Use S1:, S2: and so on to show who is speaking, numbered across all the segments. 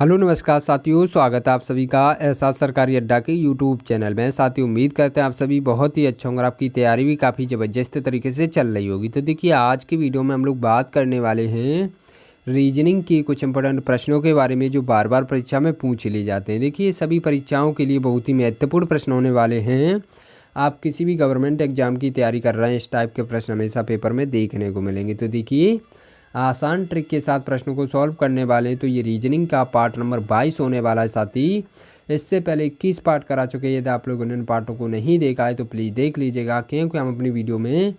S1: Hello नमस्कार साथियों, स्वागत है आप सभी का एहसास सरकारी अड्डा के यूट्यूब चैनल में। साथियों, उम्मीद करते हैं आप सभी बहुत ही अच्छे होंगे और आपकी तैयारी भी काफ़ी ज़बरदस्त तरीके से चल रही होगी। तो देखिए, आज की वीडियो में हम लोग बात करने वाले हैं रीजनिंग की कुछ इंपॉर्टेंट प्रश्नों के बारे में जो बार बार परीक्षा में पूछ लिए जाते हैं। देखिए, सभी परीक्षाओं के लिए बहुत ही महत्वपूर्ण प्रश्न होने वाले हैं। आप किसी भी गवर्नमेंट एग्जाम की तैयारी कर रहे हैं, इस टाइप के प्रश्न हमेशा पेपर में देखने को मिलेंगे। तो देखिए, आसान ट्रिक के साथ प्रश्नों को सॉल्व करने वाले तो ये रीजनिंग का पार्ट नंबर 22 होने वाला है। साथी, इससे पहले 21 पार्ट करा चुके हैं। यदि आप लोगों ने इन पार्टों को नहीं देखा है तो प्लीज़ देख लीजिएगा, क्योंकि हम अपनी वीडियो में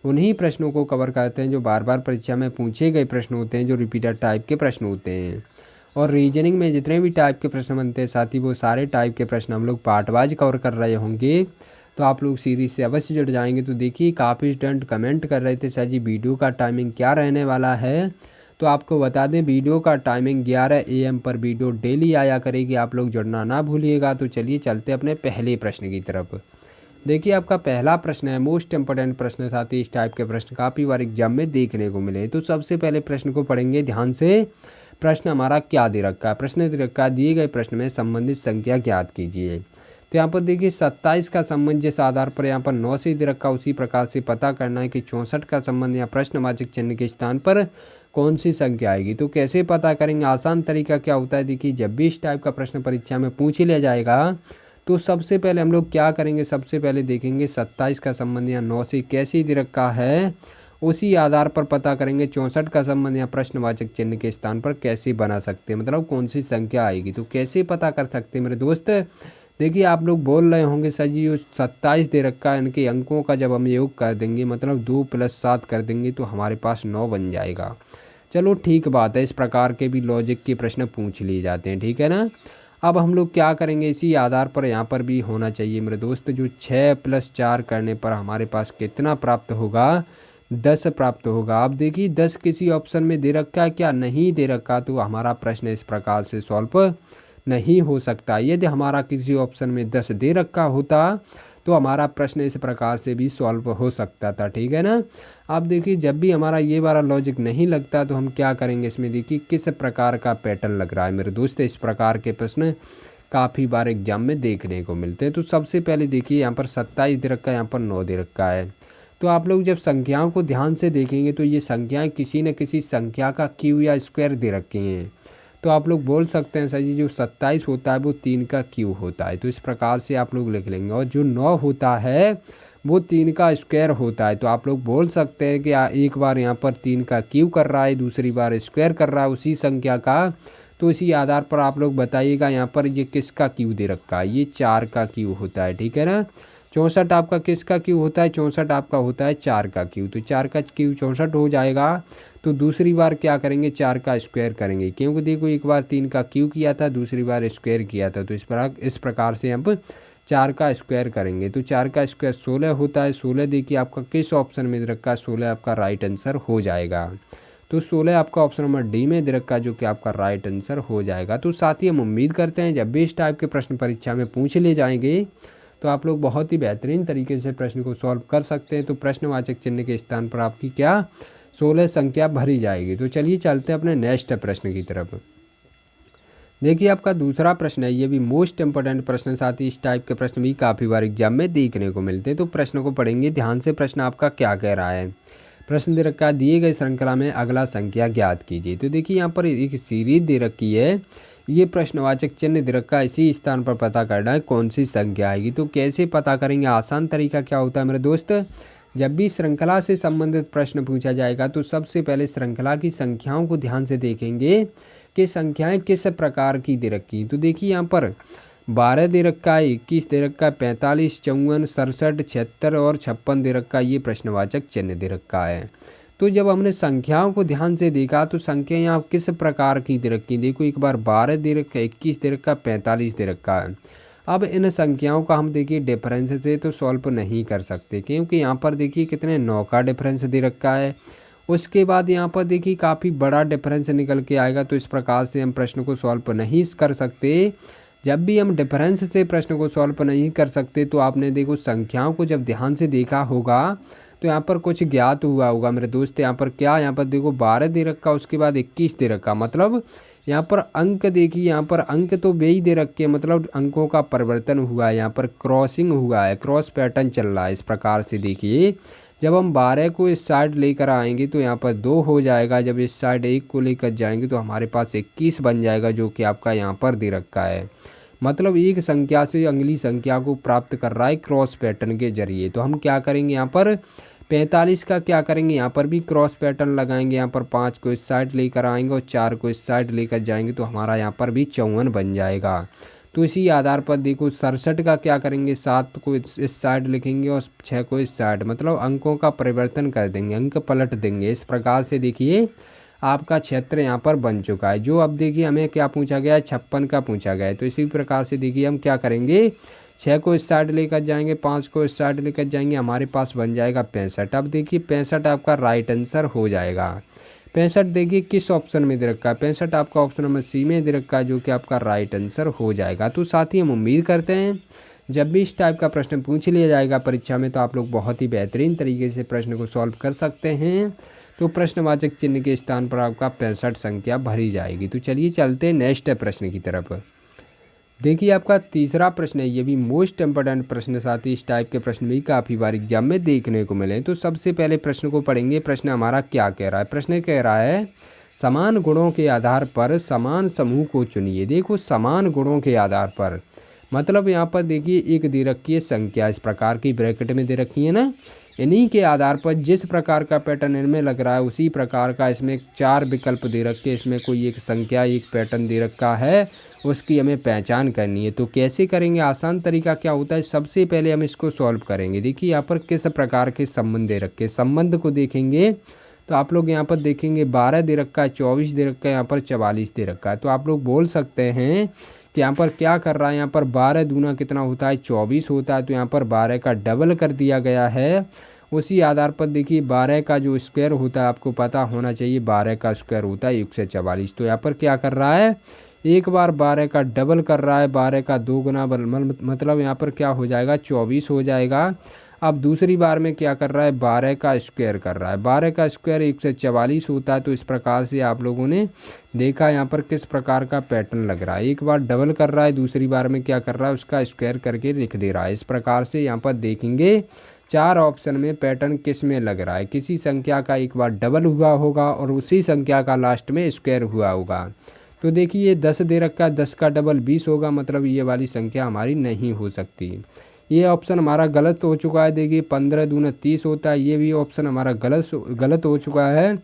S1: उन्हीं प्रश्नों को कवर करते हैं जो बार बार परीक्षा में पूछे गए प्रश्न होते हैं, जो रिपीटेड टाइप के प्रश्न होते हैं। और रीजनिंग में जितने भी टाइप के प्रश्न बनते हैं साथी, वो सारे टाइप के प्रश्न हम लोग पार्ट वाइज कवर कर रहे होंगे। तो आप लोग सीरीज से अवश्य जुड़ जाएंगे। तो देखिए, काफ़ी स्टूडेंट कमेंट कर रहे थे, सर जी वीडियो का टाइमिंग क्या रहने वाला है। तो आपको बता दें, वीडियो का टाइमिंग 11 AM पर वीडियो डेली आया करेगी। आप लोग जुड़ना ना भूलिएगा। तो चलिए चलते अपने पहले प्रश्न की तरफ। देखिए, आपका पहला प्रश्न है मोस्ट इंपॉर्टेंट प्रश्न। साथी, इस टाइप के प्रश्न काफ़ी बार एग्जाम में देखने को मिले। तो सबसे पहले प्रश्न को पढ़ेंगे ध्यान से। प्रश्न हमारा क्या दे रखा है? प्रश्न दे रखा है, दिए गए प्रश्न में संबंधित संख्या ज्ञात कीजिए। तो यहाँ पर देखिए, 27 का संबंध जिस आधार पर यहाँ पर 9 से दे रखा, उसी प्रकार से पता करना है कि 64 का संबंध या प्रश्नवाचक चिन्ह के स्थान पर कौन सी संख्या आएगी। तो कैसे पता करेंगे? आसान तरीका क्या होता है, देखिए, जब भी इस टाइप का प्रश्न परीक्षा में पूछ ही लिया जाएगा तो सबसे पहले हम लोग क्या करेंगे, सबसे पहले देखेंगे 27 का संबंध या 9 से कैसे दे रखा है, उसी आधार पर पता करेंगे 64 का संबंध या प्रश्नवाचक चिन्ह के स्थान पर कैसे बना सकते हैं, मतलब कौन सी संख्या आएगी। तो कैसे पता कर सकते हैं मेरे दोस्त? देखिए, आप लोग बोल रहे होंगे, सर जी 27 दे रखा है, इनके अंकों का जब हम योग कर देंगे, मतलब 2 + 7 कर देंगे तो हमारे पास 9 बन जाएगा। चलो ठीक बात है, इस प्रकार के भी लॉजिक के प्रश्न पूछ लिए जाते हैं, ठीक है ना। अब हम लोग क्या करेंगे, इसी आधार पर यहाँ पर भी होना चाहिए मेरे दोस्त। जो 6 + 4 करने पर हमारे पास कितना प्राप्त होगा? 10 प्राप्त होगा। अब देखिए, 10 किसी ऑप्शन में दे रखा है क्या? नहीं दे रखा। तो हमारा प्रश्न इस प्रकार से सॉल्व नहीं हो सकता। यदि हमारा किसी ऑप्शन में 10 दे रखा होता तो हमारा प्रश्न इस प्रकार से भी सॉल्व हो सकता था, ठीक है ना। अब देखिए, जब भी हमारा ये वाला लॉजिक नहीं लगता तो हम क्या करेंगे, इसमें देखिए किस प्रकार का पैटर्न लग रहा है मेरे दोस्त। इस प्रकार के प्रश्न काफ़ी बार एग्जाम में देखने को मिलते हैं। तो सबसे पहले देखिए, यहाँ पर 27 दे रखा है, यहाँ पर 9 दे रखा है। तो आप लोग जब संख्याओं को ध्यान से देखेंगे तो ये संख्याएं किसी न किसी संख्या का क्यू या स्क्वायर दे रखी हैं। तो आप लोग बोल सकते हैं, सर जी जो 27 होता है वो 3 का क्यू होता है। तो इस प्रकार से आप लोग लिख लेंगे। और जो 9 होता है वो 3 का स्क्वायर होता है। तो आप लोग बोल सकते हैं कि एक बार यहाँ पर 3 का क्यू कर रहा है, दूसरी बार स्क्वायर कर रहा है उसी संख्या का। तो इसी आधार पर आप लोग बताइएगा यहाँ पर ये किसका क्यू दे रखा है। ये 4 का क्यू होता है, ठीक है ना। 64 आपका किसका क्यू होता है? 64 आपका होता है 4 का क्यू। तो 4 का क्यू 64 हो जाएगा। तो दूसरी बार क्या करेंगे, 4 का स्क्वायर करेंगे, क्योंकि देखो एक बार 3 का क्यू किया था, दूसरी बार स्क्वायर किया था। तो इस प्रकार से हम 4 का स्क्वायर करेंगे। तो 4 का स्क्वायर 16 होता है। 16 देखिए आपका किस ऑप्शन में दे रखा है? 16 आपका राइट आंसर हो जाएगा। तो 16 आपका ऑप्शन नंबर डी में दे रखा है, जो कि आपका राइट आंसर हो जाएगा। तो साथ ही हम उम्मीद करते हैं जब भी इस टाइप के प्रश्न परीक्षा में पूछ लिए जाएंगे तो आप लोग बहुत ही बेहतरीन तरीके से प्रश्न को सॉल्व कर सकते हैं। तो प्रश्नवाचक चिन्ह के स्थान पर आपकी क्या 16 संख्या भरी जाएगी। तो चलिए चलते हैं अपने नेक्स्ट प्रश्न की तरफ। देखिए, आपका दूसरा प्रश्न है, ये भी मोस्ट इंपॉर्टेंट प्रश्न। साथ ही इस टाइप के प्रश्न भी काफ़ी बार एग्जाम में देखने को मिलते हैं। तो प्रश्न को पढ़ेंगे ध्यान से। प्रश्न आपका क्या कह रहा है? प्रश्न दे रखा है, दिए गए श्रृंखला में अगला संख्या ज्ञात कीजिए। तो देखिए, यहाँ पर एक सीरीज दे रखी है, ये प्रश्नवाचक चिन्ह दे रखा है, इसी स्थान पर पता करना है कौन सी संख्या आएगी। तो कैसे पता करेंगे? आसान तरीका क्या होता है मेरे दोस्त, जब भी श्रृंखला से संबंधित प्रश्न पूछा जाएगा तो सबसे पहले श्रृंखला की संख्याओं को ध्यान से देखेंगे कि संख्याएं किस प्रकार की दे रखी। तो देखिए, यहाँ पर 12 दे रखा है, 21 दे रखा है, 45, 54, 67, 76 और 56 दे रखा है। ये प्रश्नवाचक चिन्ह दे रखा है। तो जब हमने संख्याओं को ध्यान से देखा तो संख्या यहाँ किस प्रकार की दे रखी, देखो एक बार 12 दे रखा है, 21 दे रखा है, 45 दे रखा है। अब इन संख्याओं का हम देखिए डिफरेंस से तो सॉल्व नहीं कर सकते, क्योंकि यहाँ पर देखिए कितने 9 का डिफरेंस दे रखा है। उसके बाद यहाँ पर देखिए काफ़ी बड़ा डिफरेंस निकल के आएगा। तो इस प्रकार से हम प्रश्न को सॉल्व नहीं कर सकते। जब भी हम डिफरेंस से प्रश्न को सॉल्व नहीं कर सकते तो आपने देखो संख्याओं को जब ध्यान से देखा होगा तो यहाँ पर कुछ ज्ञात हुआ होगा मेरे दोस्त। यहाँ पर क्या, यहाँ पर देखो 12 दे रखा, उसके बाद 21 दे रखा, मतलब यहाँ पर अंक देखिए, यहाँ पर अंक तो वे ही दे रखे हैं, मतलब अंकों का परिवर्तन हुआ है, यहाँ पर क्रॉसिंग हुआ है, क्रॉस पैटर्न चल रहा है। इस प्रकार से देखिए जब हम 12 को इस साइड लेकर आएंगे तो यहाँ पर 2 हो जाएगा, जब इस साइड 1 को लेकर जाएंगे तो हमारे पास 21 बन जाएगा, जो कि आपका यहाँ पर दे रखा है। मतलब एक संख्या से अगली संख्या को प्राप्त कर रहा है क्रॉस पैटर्न के जरिए। तो हम क्या करेंगे, यहाँ पर 45 का क्या करेंगे, यहाँ पर भी क्रॉस पैटर्न लगाएंगे। यहाँ पर 5 को इस साइड लेकर आएंगे और 4 को इस साइड लेकर जाएंगे तो हमारा यहाँ पर भी 54 बन जाएगा। तो इसी आधार पर देखो 67 का क्या करेंगे, 7 को इस साइड लिखेंगे और 6 को इस साइड, मतलब अंकों का परिवर्तन कर देंगे, अंक पलट देंगे। इस प्रकार से देखिए आपका क्षेत्र यहाँ पर बन चुका है। जो अब देखिए हमें क्या पूछा गया है, 56 का पूछा गया है। तो इसी प्रकार से देखिए हम क्या करेंगे, 6 को इस साइड लेकर जाएंगे, 5 को इस साइड लेकर जाएंगे, हमारे पास बन जाएगा 65। अब देखिए 65 आपका राइट आंसर हो जाएगा। 65 देखिए किस ऑप्शन में दे रखा है, 65 आपका ऑप्शन नंबर सी में दे रखा है, जो कि आपका राइट आंसर हो जाएगा। तो साथ ही हम उम्मीद करते हैं जब भी इस टाइप का प्रश्न पूछ लिया जाएगा परीक्षा में तो आप लोग बहुत ही बेहतरीन तरीके से प्रश्न को सॉल्व कर सकते हैं। तो प्रश्नवाचक चिन्ह के स्थान पर आपका 65 संख्या भरी जाएगी। तो चलिए चलते हैं नेक्स्ट प्रश्न की तरफ। देखिए आपका तीसरा प्रश्न है, ये भी मोस्ट इम्पोर्टेंट प्रश्न, साथ ही इस टाइप के प्रश्न भी काफ़ी बार एग्जाम में देखने को मिले। तो सबसे पहले प्रश्न को पढ़ेंगे। प्रश्न हमारा क्या कह रहा है, प्रश्न कह रहा है समान गुणों के आधार पर समान समूह को चुनिए। देखो समान गुणों के आधार पर, मतलब यहाँ पर देखिए एक दे रखी है संख्या, इस प्रकार की ब्रैकेट में दे रखी है ना, इन्हीं के आधार पर जिस प्रकार का पैटर्न इनमें लग रहा है उसी प्रकार का इसमें 4 विकल्प दे रखे, इसमें कोई एक संख्या एक पैटर्न दे रखा है, उसकी हमें पहचान करनी है। तो कैसे करेंगे, आसान तरीका क्या होता है, सबसे पहले हम इसको सॉल्व करेंगे। देखिए यहाँ पर किस प्रकार के संबंध दे रखे, संबंध को देखेंगे तो आप लोग यहाँ पर देखेंगे 12 दे रखा है, 24 दे रखा है, यहाँ पर 44 दे रखा है। तो आप लोग बोल सकते हैं कि यहाँ पर क्या कर रहा है, यहाँ पर 12 दूना कितना होता है, 24 होता है। तो यहाँ पर 12 का डबल कर दिया गया है। उसी आधार पर देखिए 12 का जो स्क्वायर होता है, आपको पता होना चाहिए 12 का स्क्वायर होता है 144। तो यहाँ पर क्या कर रहा है, एक बार 12 का डबल कर रहा है, 12 का 2 गुना, मतलब यहाँ पर क्या हो जाएगा 24 हो जाएगा। अब दूसरी बार में क्या कर रहा है, 12 का स्क्वायर कर रहा है, 12 का स्क्वायर 144 होता है। तो इस प्रकार से आप लोगों ने देखा यहाँ पर किस प्रकार का पैटर्न लग रहा है, एक बार डबल कर रहा है, दूसरी बार में क्या कर रहा है, उसका स्क्वायर करके लिख दे रहा है। इस प्रकार से यहाँ पर देखेंगे 4 ऑप्शन में पैटर्न किस में लग रहा है, किसी संख्या का एक बार डबल हुआ होगा और उसी संख्या का लास्ट में स्क्वायर हुआ होगा। तो देखिए 10 दे रखा है, 10 का डबल 20 होगा, मतलब ये वाली संख्या हमारी नहीं हो सकती। ये ऑप्शन हमारा गलत हो चुका है। देखिए 15 दूना 30 होता है, ये भी ऑप्शन हमारा गलत हो चुका है।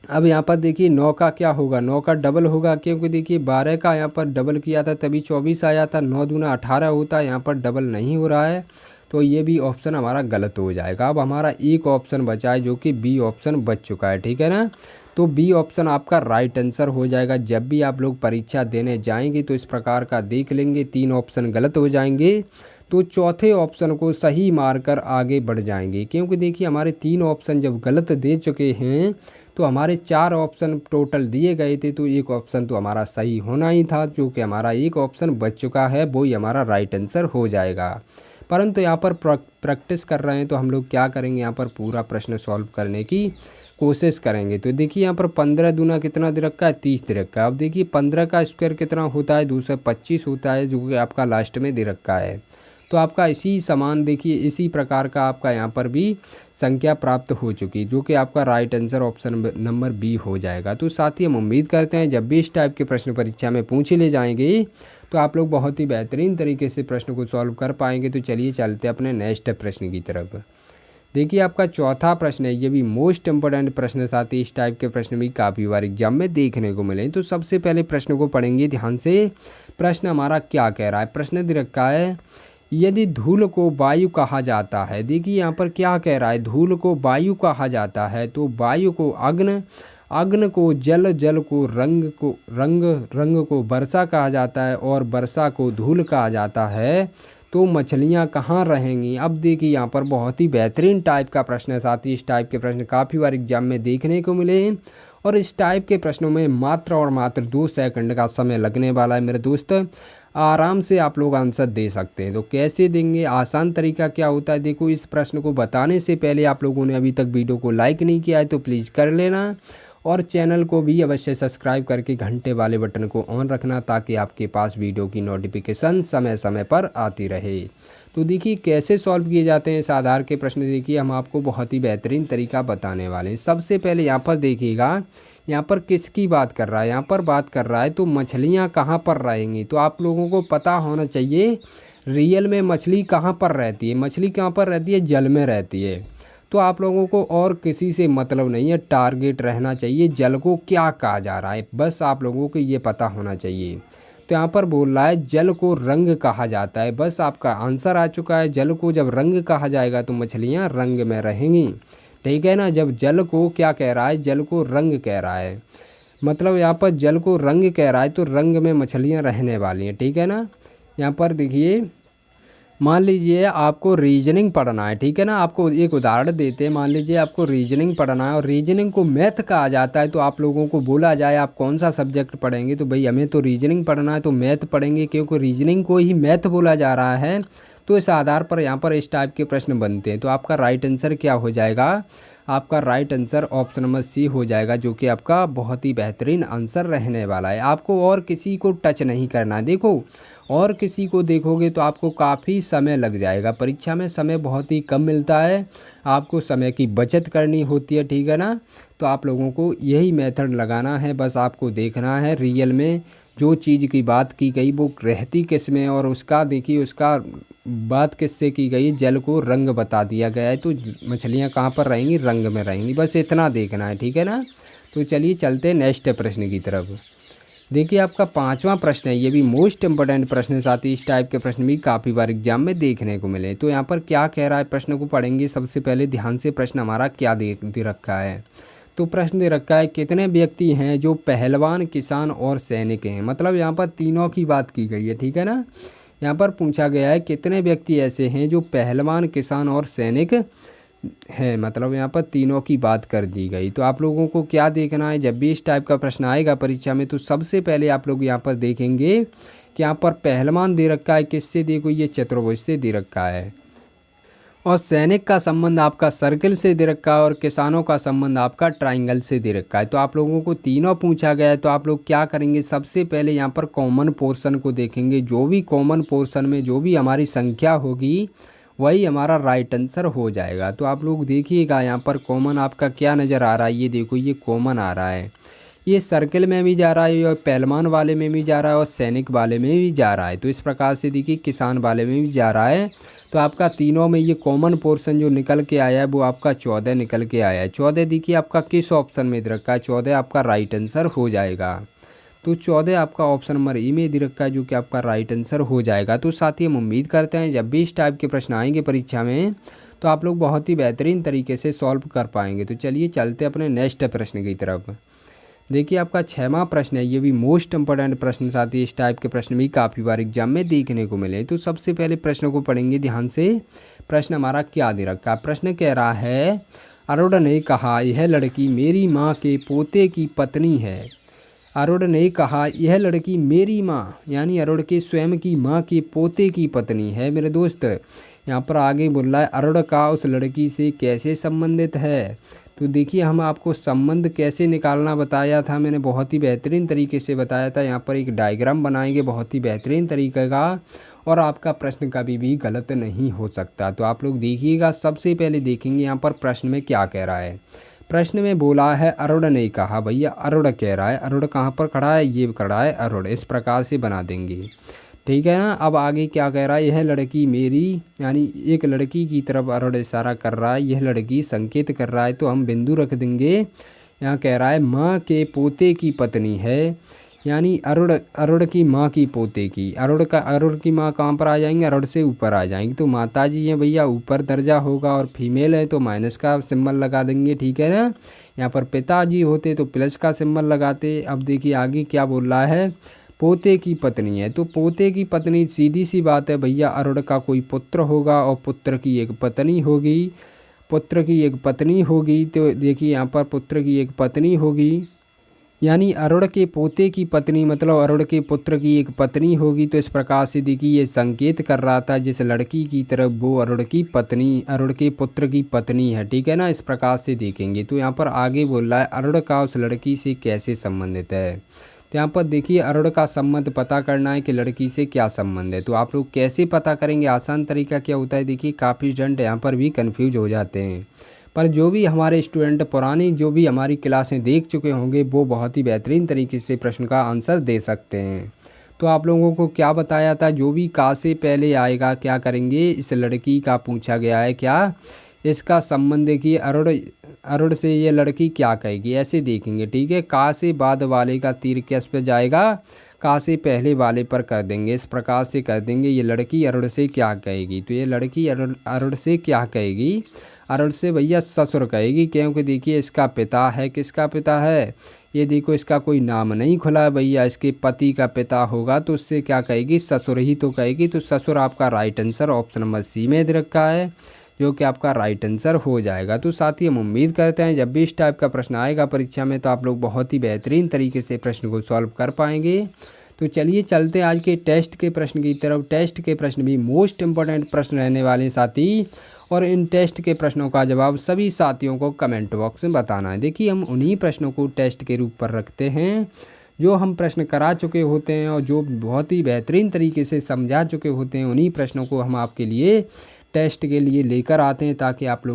S1: अब यहाँ पर देखिए 9 का क्या होगा, 9 का डबल होगा, क्योंकि देखिए 12 का यहाँ पर डबल किया था तभी 24 आया था, 9 दूना 18 होता है, यहाँ पर डबल नहीं हो रहा है। तो ये भी ऑप्शन हमारा गलत हो जाएगा। अब हमारा एक ऑप्शन बचा है जो कि बी ऑप्शन बच चुका है, ठीक है ना। तो बी ऑप्शन आपका राइट आंसर हो जाएगा। जब भी आप लोग परीक्षा देने जाएंगे तो इस प्रकार का देख लेंगे, 3 ऑप्शन गलत हो जाएंगे तो चौथे ऑप्शन को सही मारकर आगे बढ़ जाएंगे। क्योंकि देखिए हमारे 3 ऑप्शन जब गलत दे चुके हैं तो हमारे 4 ऑप्शन टोटल दिए गए थे, तो एक ऑप्शन तो हमारा सही होना ही था, जो कि हमारा एक ऑप्शन बच चुका है, वो ही हमारा राइट आंसर हो जाएगा। परंतु यहाँ पर प्रैक्टिस कर रहे हैं तो हम लोग क्या करेंगे, यहाँ पर पूरा प्रश्न सॉल्व करने की कोशिश करेंगे। तो देखिए यहाँ पर 15 दूना कितना दे रखा है, 30 दे रखा है। अब देखिए 15 का स्क्वायर कितना होता है, 225 होता है, जो कि आपका लास्ट में दे रखा है। तो आपका इसी समान देखिए इसी प्रकार का आपका यहाँ पर भी संख्या प्राप्त हो चुकी, जो कि आपका right answer option number B हो जाएगा। तो साथ ही हम उम्मीद करते हैं जब भी इस टाइप के प्रश्न परीक्षा में पूछे ले जाएंगे तो आप लोग बहुत ही बेहतरीन तरीके से प्रश्न को सॉल्व कर पाएंगे। तो चलिए चलते अपने नेक्स्ट प्रश्न की तरफ। देखिए आपका चौथा प्रश्न है, ये भी मोस्ट इम्पोर्टेंट प्रश्न, साथ ही इस टाइप के प्रश्न भी काफ़ी बार एग्जाम में देखने को मिले। तो सबसे पहले प्रश्न को पढ़ेंगे ध्यान से। प्रश्न हमारा क्या कह रहा है, प्रश्न दे रखा है यदि धूल को वायु कहा जाता है। देखिए यहाँ पर क्या कह रहा है, धूल को वायु कहा जाता है तो वायु को अग्नि, अग्नि को जल, जल को रंग, को रंग, रंग को वर्षा कहा जाता है और वर्षा को धूल कहा जाता है, तो मछलियाँ कहाँ रहेंगी। अब देखिए यहाँ पर बहुत ही बेहतरीन टाइप का प्रश्न है, साथ ही इस टाइप के प्रश्न काफ़ी बार एग्जाम में देखने को मिले हैं और इस टाइप के प्रश्नों में मात्र और मात्र 2 सेकंड का समय लगने वाला है मेरे दोस्त। आराम से आप लोग आंसर दे सकते हैं। तो कैसे देंगे, आसान तरीका क्या होता है, देखो इस प्रश्न को बताने से पहले आप लोगों ने अभी तक वीडियो को लाइक नहीं किया है तो प्लीज़ कर लेना और चैनल को भी अवश्य सब्सक्राइब करके घंटे वाले बटन को ऑन रखना, ताकि आपके पास वीडियो की नोटिफिकेशन समय समय पर आती रहे। तो देखिए कैसे सॉल्व किए जाते हैं इस आधार के प्रश्न, देखिए हम आपको बहुत ही बेहतरीन तरीका बताने वाले हैं। सबसे पहले यहाँ पर देखिएगा, यहाँ पर किसकी बात कर रहा है, यहाँ पर बात कर रहा है तो मछलियाँ कहाँ पर रहेंगी। तो आप लोगों को पता होना चाहिए रियल में मछली कहाँ पर रहती है। मछली कहाँ पर रहती है, जल में रहती है। तो आप लोगों को और किसी से मतलब नहीं है, टारगेट रहना चाहिए जल को क्या कहा जा रहा है, बस आप लोगों को ये पता होना चाहिए। तो यहाँ पर बोल रहा है जल को रंग कहा जाता है, बस आपका आंसर आ चुका है। जल को जब रंग कहा जाएगा तो मछलियाँ रंग में रहेंगी, ठीक है ना। जब जल को क्या कह रहा है, जल को रंग कह रहा है, मतलब यहाँ पर जल को रंग कह रहा है तो रंग में मछलियाँ रहने वाली हैं, ठीक है ना। यहाँ पर देखिए मान लीजिए आपको रीजनिंग पढ़ना है, ठीक है ना। आपको एक उदाहरण देते हैं, मान लीजिए आपको रीजनिंग पढ़ना है और रीजनिंग को मैथ कहा जाता है। तो आप लोगों को बोला जाए आप कौन सा सब्जेक्ट पढ़ेंगे, तो भाई हमें तो रीजनिंग पढ़ना है तो मैथ पढ़ेंगे, क्योंकि रीजनिंग को ही मैथ बोला जा रहा है। तो इस आधार पर यहाँ पर इस टाइप के प्रश्न बनते हैं। तो आपका राइट आंसर क्या हो जाएगा, आपका right answer option number C हो जाएगा, जो कि आपका बहुत ही बेहतरीन आंसर रहने वाला है। आपको और किसी को टच नहीं करना। देखो और किसी को देखोगे तो आपको काफ़ी समय लग जाएगा। परीक्षा में समय बहुत ही कम मिलता है, आपको समय की बचत करनी होती है, ठीक है ना। तो आप लोगों को यही मेथड लगाना है, बस आपको देखना है रियल में जो चीज़ की बात की गई वो रहती किस में, और उसका देखिए उसका बात किससे की गई, जल को रंग बता दिया गया है। तो मछलियाँ कहाँ पर रहेंगी, रंग में रहेंगी, बस इतना देखना है, ठीक है ना। तो चलिए चलते हैं नेक्स्ट प्रश्न की तरफ। देखिए आपका 5वां प्रश्न है, ये भी मोस्ट इम्पोर्टेंट प्रश्न है, साथ ही इस टाइप के प्रश्न भी काफ़ी बार एग्जाम में देखने को मिले। तो यहाँ पर क्या कह रहा है, प्रश्न को पढ़ेंगे सबसे पहले ध्यान से। प्रश्न हमारा क्या दे रखा है, तो प्रश्न दे रखा है कितने व्यक्ति हैं जो पहलवान, किसान और सैनिक हैं। मतलब यहाँ पर तीनों की बात की गई है, ठीक है ना। यहाँ पर पूछा गया है कितने व्यक्ति ऐसे हैं जो पहलवान, किसान और सैनिक है, मतलब यहाँ पर तीनों की बात कर दी गई। तो आप लोगों को क्या देखना है, जब भी इस टाइप का प्रश्न आएगा परीक्षा में तो सबसे पहले आप लोग यहाँ पर देखेंगे कि यहाँ पर पहलवान दे रखा है किससे, देखो ये चतुर्भुज से दे रखा है, और सैनिक का संबंध आपका सर्कल से दे रखा है, और किसानों का संबंध आपका ट्राइंगल से दे रखा है। तो आप लोगों को तीनों पूछा गया है, तो आप लोग क्या करेंगे, सबसे पहले यहाँ पर कॉमन पोर्शन को देखेंगे। जो भी कॉमन पोर्शन में जो भी हमारी संख्या होगी वही हमारा राइट आंसर हो जाएगा। तो आप लोग देखिएगा यहाँ पर कॉमन आपका क्या नज़र आ रहा है, ये देखो ये कॉमन आ रहा है, ये सर्कल में भी जा रहा है और पहलवान वाले में भी जा रहा है और सैनिक वाले में भी जा रहा है। तो इस प्रकार से देखिए किसान वाले में भी जा रहा है। तो आपका तीनों में ये कॉमन पोर्शन जो निकल के आया है वो आपका 14 निकल के आया है। 14 देखिए आपका किस ऑप्शन में दे रखा है, 14 आपका राइट आंसर हो जाएगा। तो 14 आपका ऑप्शन नंबर ई में दे रखा है, जो कि आपका राइट आंसर हो जाएगा। तो साथ ही हम उम्मीद करते हैं जब भी इस टाइप के प्रश्न आएंगे परीक्षा में तो आप लोग बहुत ही बेहतरीन तरीके से सॉल्व कर पाएंगे। तो चलिए चलते अपने नेक्स्ट प्रश्न की तरफ। देखिए आपका 6वां प्रश्न है, ये भी मोस्ट इंपॉर्टेंट प्रश्न, साथ ही इस टाइप के प्रश्न भी काफ़ी बार एग्जाम में देखने को मिले। तो सबसे पहले प्रश्न को पढ़ेंगे ध्यान से। प्रश्न हमारा क्या दे रखा है, प्रश्न कह रहा है अरुण ने कहा यह लड़की मेरी माँ के पोते की पत्नी है। अरुण ने कहा यह लड़की मेरी माँ यानी अरुण के स्वयं की माँ के पोते की पत्नी है। मेरे दोस्त यहाँ पर आगे बोल रहा है अरुण का उस लड़की से कैसे संबंधित है। तो देखिए हम आपको संबंध कैसे निकालना बताया था, मैंने बहुत ही बेहतरीन तरीके से बताया था। यहाँ पर एक डायग्राम बनाएंगे बहुत ही बेहतरीन तरीके का, और आपका प्रश्न कभी भी गलत नहीं हो सकता। तो आप लोग देखिएगा, सबसे पहले देखेंगे यहाँ पर प्रश्न में क्या कह रहा है। प्रश्न में बोला है अरुण ने कहा, भैया अरुण कह रहा है, अरुण कहाँ पर खड़ा है, ये खड़ा है अरुण, इस प्रकार से बना देंगे, ठीक है ना। अब आगे क्या कह रहा है, यह लड़की मेरी यानी एक लड़की की तरफ अरुण इशारा कर रहा है, यह लड़की संकेत कर रहा है, तो हम बिंदु रख देंगे। यहाँ कह रहा है माँ के पोते की पत्नी है, यानी अरुण की माँ की पोते की। अरुण की माँ कहाँ पर आ जाएंगे, अरुण से ऊपर आ जाएंगे। तो माता जी हैं भैया, ऊपर दर्जा होगा, और फीमेल है तो माइनस का सिंबल लगा देंगे, ठीक है ना। यहाँ पर पिताजी होते तो प्लस का सिंबल लगाते। अब देखिए आगे क्या बोल रहा है, पोते की पत्नी है, तो पोते की पत्नी सीधी सी बात है भैया, अरुण का कोई पुत्र होगा और पुत्र की एक पत्नी होगी, पुत्र की एक पत्नी होगी। तो देखिए यहाँ पर पुत्र की एक पत्नी होगी, यानी अरुण के पोते की पत्नी मतलब अरुण के पुत्र की एक पत्नी होगी। तो इस प्रकार से देखिए ये संकेत कर रहा था जिस लड़की की तरफ वो अरुण की पत्नी अरुण के पुत्र की पत्नी है, ठीक है ना। इस प्रकार से देखेंगे तो यहाँ पर आगे बोल रहा है अरुण का उस लड़की से कैसे संबंधित है। तो यहाँ पर देखिए अरुण का संबंध पता करना है कि लड़की से क्या संबंध है। तो आप लोग कैसे पता करेंगे, आसान तरीका क्या होता है। देखिए काफ़ी स्टूडेंट यहाँ पर भी कन्फ्यूज हो जाते हैं, पर जो भी हमारे स्टूडेंट पुरानी जो भी हमारी क्लासें देख चुके होंगे वो बहुत ही बेहतरीन तरीके से प्रश्न का आंसर दे सकते हैं। तो आप लोगों को क्या बताया था, जो भी का से पहले आएगा क्या करेंगे, इस लड़की का पूछा गया है क्या, इसका संबंध देखिए अरुण से ये लड़की क्या कहेगी, ऐसे देखेंगे, ठीक है। का से बाद वाले का तीर किस पे जाएगा, का से पहले वाले पर कर देंगे। इस प्रकार से कर देंगे ये लड़की अरुण से क्या कहेगी। तो ये लड़की अरुण से क्या कहेगी, अरुण से भैया ससुर कहेगी, क्योंकि देखिए इसका पिता है, किसका पिता है, ये देखो इसका कोई नाम नहीं खुला है भैया, इसके पति का पिता होगा तो उससे क्या कहेगी, ससुर ही तो कहेगी। तो ससुर आपका right answer option number C में दे रखा है, जो कि आपका राइट आंसर हो जाएगा। तो साथ ही हम उम्मीद करते हैं जब भी इस टाइप का प्रश्न आएगा परीक्षा में तो आप लोग बहुत ही बेहतरीन तरीके से प्रश्न को सॉल्व कर पाएंगे। तो चलिए चलते हैं आज के टेस्ट के प्रश्न की तरफ। टेस्ट के प्रश्न भी मोस्ट इंपॉर्टेंट प्रश्न रहने वाले साथी, और इन टेस्ट के प्रश्नों का जवाब सभी साथियों को कमेंट बॉक्स में बताना है। देखिए हम उन्हीं प्रश्नों को टेस्ट के रूप पर रखते हैं जो हम प्रश्न करा चुके होते हैं और जो बहुत ही बेहतरीन तरीके से समझा चुके होते हैं, उन्हीं प्रश्नों को हम आपके लिए टेस्ट के लिए लेकर आते हैं, ताकि आप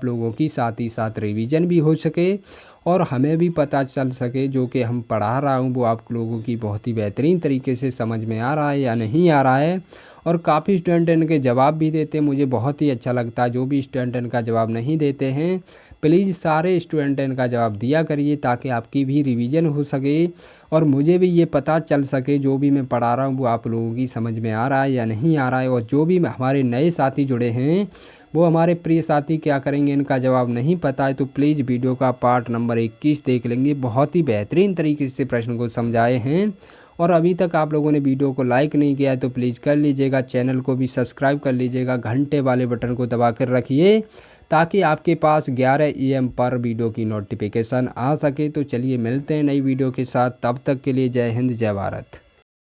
S1: लोगों की साथ ही साथ रिवीजन भी हो सके और हमें भी पता चल सके जो कि हम पढ़ा रहा हूँ वो आप लोगों की बहुत ही बेहतरीन तरीके से समझ में आ रहा है या नहीं आ रहा है। और काफ़ी स्टूडेंट इनके जवाब भी देते हैं, मुझे बहुत ही अच्छा लगता है। जो भी स्टूडेंट इनका जवाब नहीं देते हैं प्लीज़ सारे स्टूडेंट इनका जवाब दिया करिए, ताकि आपकी भी रिवीजन हो सके और मुझे भी ये पता चल सके जो भी मैं पढ़ा रहा हूँ वो आप लोगों की समझ में आ रहा है या नहीं आ रहा है। और जो भी हमारे नए साथी जुड़े हैं वो हमारे प्रिय साथी क्या करेंगे, इनका जवाब नहीं पता है तो प्लीज़ वीडियो का पार्ट नंबर 21 देख लेंगे। बहुत ही बेहतरीन तरीके से प्रश्न को समझाए हैं। और अभी तक आप लोगों ने वीडियो को लाइक नहीं किया है तो प्लीज़ कर लीजिएगा, चैनल को भी सब्सक्राइब कर लीजिएगा, घंटे वाले बटन को दबा कर रखिए ताकि आपके पास 11 AM पर वीडियो की नोटिफिकेशन आ सके। तो चलिए मिलते हैं नई वीडियो के साथ, तब तक के लिए जय हिंद जय भारत।